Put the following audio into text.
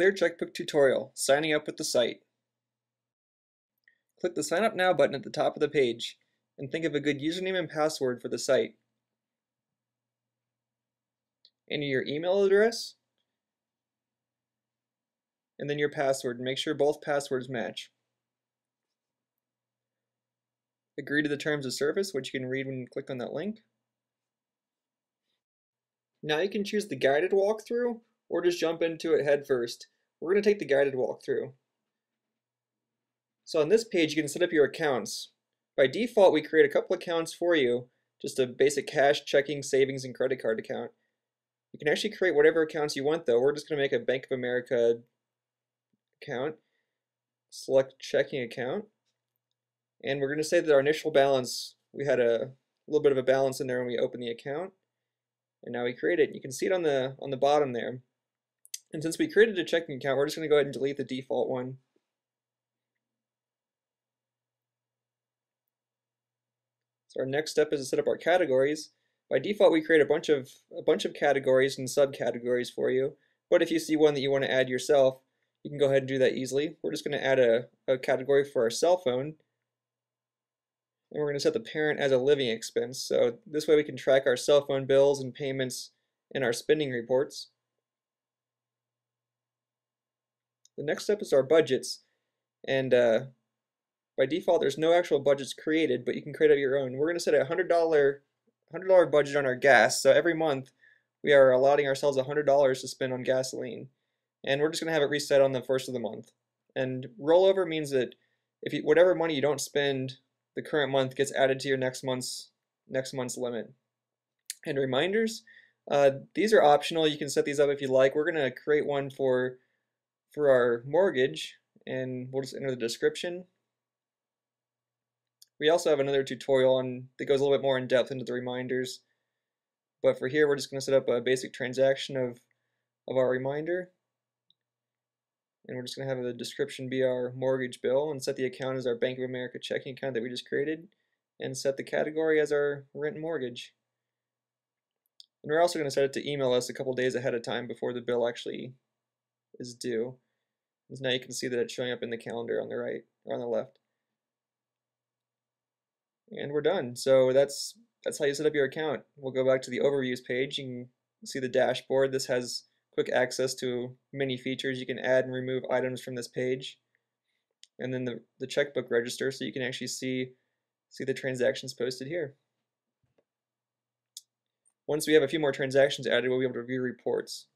ClearCheckbook tutorial, signing up with the site. Click the Sign Up Now button at the top of the page, and think of a good username and password for the site. Enter your email address, and then your password, and make sure both passwords match. Agree to the terms of service, which you can read when you click on that link. Now you can choose the guided walkthrough, or just jump into it head first. We're going to take the guided walkthrough. So on this page, you can set up your accounts. By default, we create a couple accounts for you, just a basic cash, checking, savings, and credit card account. You can actually create whatever accounts you want though. We're just going to make a Bank of America account, select checking account, and we're going to say that our initial balance, we had a little bit of a balance in there when we opened the account, and now we create it. You can see it on the bottom there. And since we created a checking account, we're just going to go ahead and delete the default one. So our next step is to set up our categories. By default, we create a bunch of categories and subcategories for you. But if you see one that you want to add yourself, you can go ahead and do that easily. We're just going to add a category for our cell phone, and we're going to set the parent as a living expense. So this way we can track our cell phone bills and payments in our spending reports. The next step is our budgets, and by default there's no actual budgets created, but you can create up your own. We're going to set a $100 budget on our gas, so every month we are allotting ourselves $100 to spend on gasoline, and we're just going to have it reset on the first of the month. And rollover means that if whatever money you don't spend the current month gets added to your next month's limit. And reminders, these are optional. You can set these up if you like. We're going to create one for our mortgage, and we'll just enter the description. We also have another tutorial that goes a little bit more in depth into the reminders, but for here we're just going to set up a basic transaction of our reminder, and we're just going to have the description be our mortgage bill, and set the account as our Bank of America checking account that we just created, and set the category as our rent and mortgage. And we're also going to set it to email us a couple days ahead of time before the bill actually is due. And now you can see that it's showing up in the calendar on the right or on the left. And we're done. So that's how you set up your account. We'll go back to the overviews page. You can see the dashboard. This has quick access to many features. You can add and remove items from this page. And then the checkbook register, so you can actually see the transactions posted here. Once we have a few more transactions added, we'll be able to view reports.